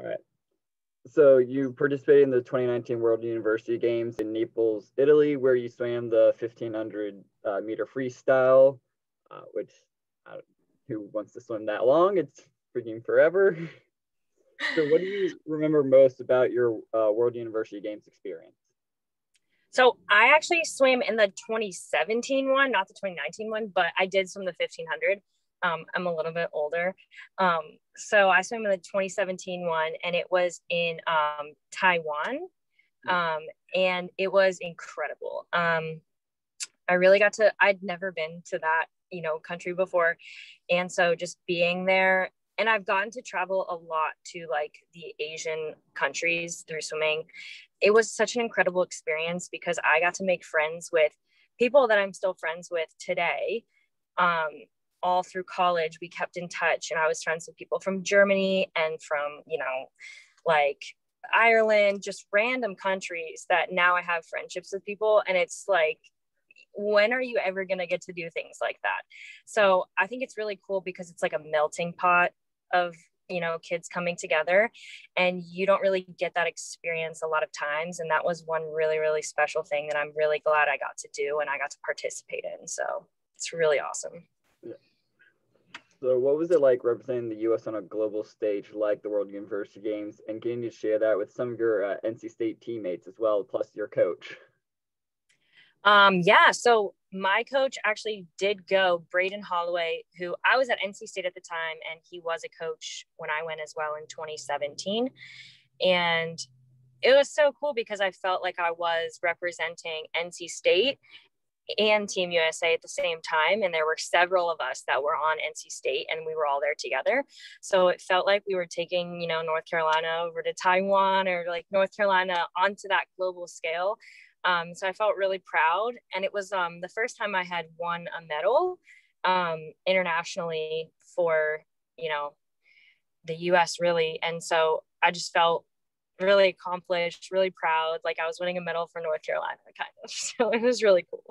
All right. So you participated in the 2019 World University Games in Naples, Italy, where you swam the 1500 meter freestyle, which who wants to swim that long? It's freaking forever. So what do you remember most about your World University Games experience? So I actually swam in the 2017 one, not the 2019 one, but I did swim the 1500. I'm a little bit older. So I swam in the 2017 one, and it was in Taiwan. And it was incredible. I really got to, I'd never been to that, country before. And so just being there, and I've gotten to travel a lot to like the Asian countries through swimming. It was such an incredible experience because I got to make friends with people that I'm still friends with today. All through college, we kept in touch, and I was friends with people from Germany and from, like Ireland, just random countries that now I have friendships with people. And it's like, when are you ever going to get to do things like that? So I think it's really cool because it's like a melting pot of, kids coming together, and you don't really get that experience a lot of times. And that was one really, really special thing that I'm really glad I got to do and I got to participate in. So it's really awesome. Yeah. So what was it like representing the U.S. on a global stage like the World University Games, and getting to share that with some of your NC State teammates as well, plus your coach? Yeah, so my coach actually did go, Braden Holloway, who I was at NC State at the time, and he was a coach when I went as well in 2017. And it was so cool because I felt like I was representing NC State and Team USA at the same time. And there were several of us that were on NC State, and we were all there together. So it felt like we were taking, North Carolina over to Taiwan, or like North Carolina onto that global scale. So I felt really proud. And it was the first time I had won a medal internationally for, the US really. And so I just felt really accomplished, really proud, like I was winning a medal for North Carolina, kind of. So it was really cool.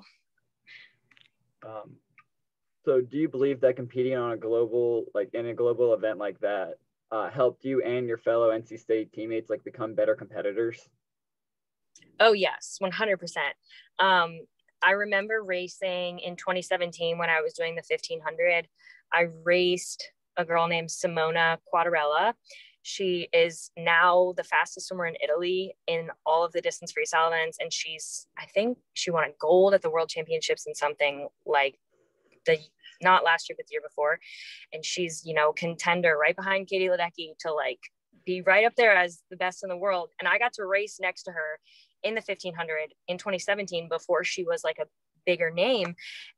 So do you believe that competing on a global, like in a global event like that, helped you and your fellow NC State teammates like become better competitors? Oh yes, 100%. I remember racing in 2017 when I was doing the 1500. I raced a girl named Simona Quadarella. She is now the fastest swimmer in Italy in all of the distance freestyle events. And I think she won a gold at the World Championships in something like not last year, but the year before. And she's, contender right behind Katie Ledecky to like be right up there as the best in the world. And I got to race next to her in the 1500 in 2017 before she was like a bigger name.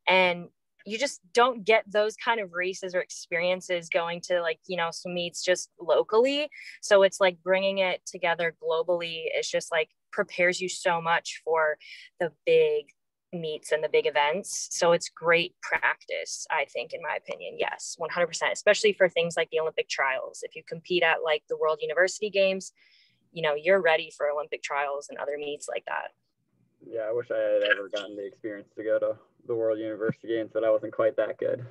And you just don't get those kind of races or experiences going to like, some meets just locally. So it's like bringing it together globally is just like prepares you so much for the big meets and the big events. So it's great practice, I think, in my opinion. Yes, 100%, especially for things like the Olympic trials. If you compete at like the World University Games, you're ready for Olympic trials and other meets like that. Yeah, I wish I had ever gotten the experience to go to the World University Games, but I wasn't quite that good.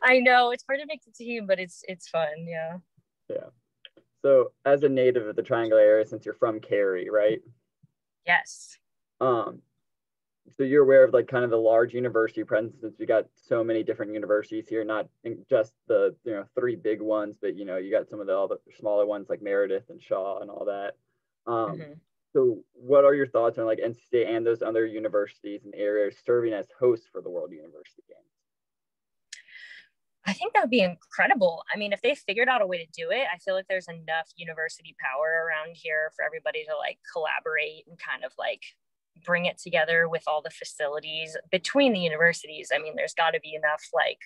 I know it's hard to make the team, but it's fun. Yeah. Yeah. So as a native of the Triangle area, since you're from Cary, right? Yes. So you're aware of like kind of the large university presence, since we got so many different universities here, not just the 3 big ones, but you got some of all the smaller ones like Meredith and Shaw and all that. So what are your thoughts on like NC State and those other universities and areas serving as hosts for the World University Games? I think that would be incredible. I mean, if they figured out a way to do it, I feel like there's enough university power around here for everybody to like collaborate and kind of like bring it together with all the facilities between the universities. I mean, there's got to be enough like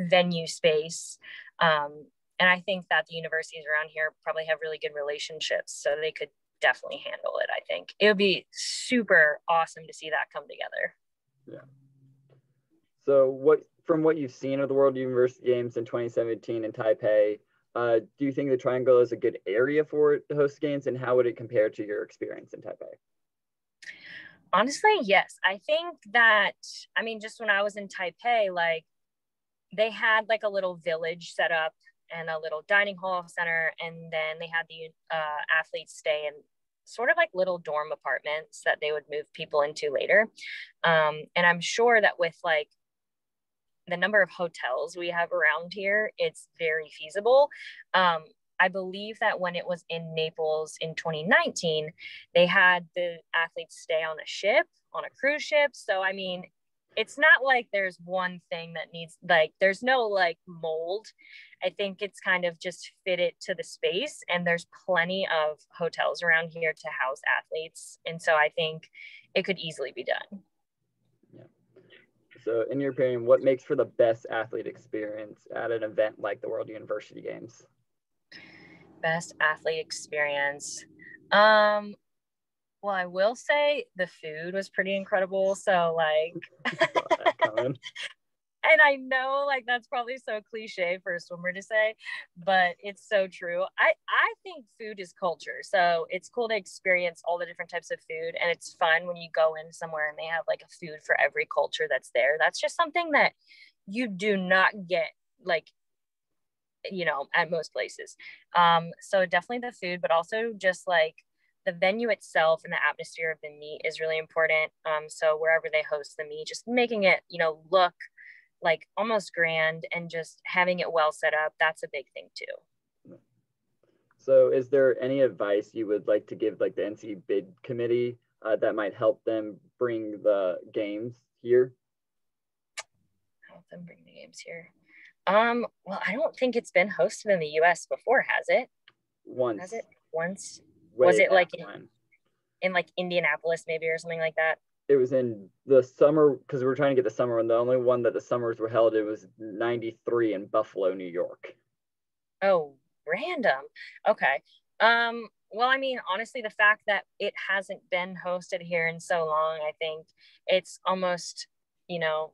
venue space. And I think that the universities around here probably have really good relationships, so they could definitely handle it. I think it would be super awesome to see that come together. Yeah. So from what you've seen of the World University Games in 2017 in Taipei, do you think the Triangle is a good area for the host games, and how would it compare to your experience in Taipei? Honestly, yes. I think that, just when I was in Taipei, like they had like a little village set up, and a little dining hall center. And then they had the athletes stay in sort of like little dorm apartments that they would move people into later. And I'm sure that with like the number of hotels we have around here, it's very feasible. I believe that when it was in Naples in 2019, they had the athletes stay on a ship, on a cruise ship. So, I mean, it's not like there's one thing that needs, like, there's no like mold. I think it's kind of just fit it to the space. And there's plenty of hotels around here to house athletes. And so I think it could easily be done. Yeah. So, in your opinion, what makes for the best athlete experience at an event like the World University Games? Best athlete experience. Well, I will say the food was pretty incredible. So like, and I know like that's probably so cliche for a swimmer to say, but it's so true. I think food is culture. So it's cool to experience all the different types of food, and it's fun when you go in somewhere and they have like a food for every culture that's there. That's just something that you do not get like, you know, at most places. So definitely the food, but also just like the venue itself and the atmosphere of the meet is really important. So wherever they host the meet, just making it, you know, look like almost grand and just having it well set up, that's a big thing too. So is there any advice you would like to give like the NC bid committee that might help them bring the games here? Help them bring the games here. Well, I don't think it's been hosted in the US before, has it? Once. Has it? Once? Was Way it like in like Indianapolis maybe or something like that? It was in the summer because we were trying to get the summer one. The only one that the summers were held, it was 93 in Buffalo, New York. Oh, random. Okay. Well, I mean, honestly, the fact that it hasn't been hosted here in so long, I think it's almost, you know,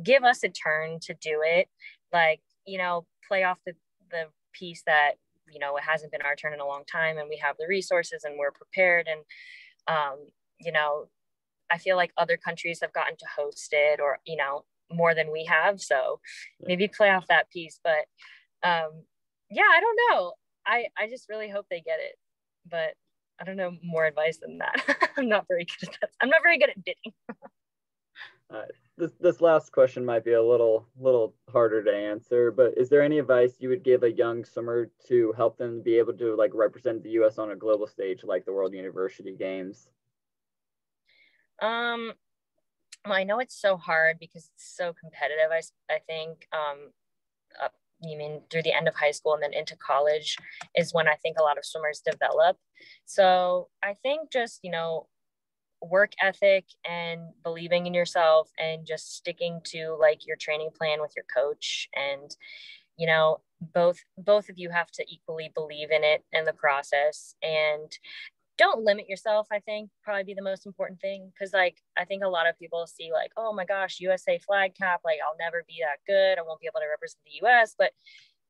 give us a turn to do it. Like, you know, play off the piece that, you know, it hasn't been our turn in a long time and we have the resources and we're prepared. And, you know, I feel like other countries have gotten to host it or, you know, more than we have. So maybe play off that piece. But yeah, I don't know. I just really hope they get it. But I don't know more advice than that. I'm not very good at that. I'm not very good at bidding. This last question might be a little harder to answer, but is there any advice you would give a young swimmer to help them be able to like represent the U.S. on a global stage like the World University Games? Well, I know it's so hard because it's so competitive. I think you mean through the end of high school and then into college is when I think a lot of swimmers develop. So I think just, you know, work ethic and believing in yourself and just sticking to like your training plan with your coach, and you know, both of you have to equally believe in it and the process, and don't limit yourself. I think probably be the most important thing, because like I think a lot of people see like, oh my gosh, USA flag cap, like I'll never be that good, I won't be able to represent the US. But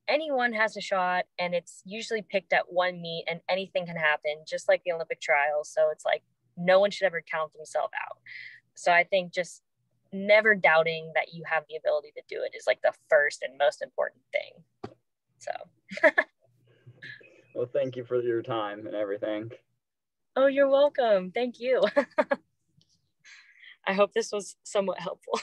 anyone has a shot, and it's usually picked at one meet and anything can happen, just like the Olympic trials. So it's like no one should ever count themselves out. So I think just never doubting that you have the ability to do it is like the first and most important thing. So well, thank you for your time and everything. oh, you're welcome. Thank you. I hope this was somewhat helpful.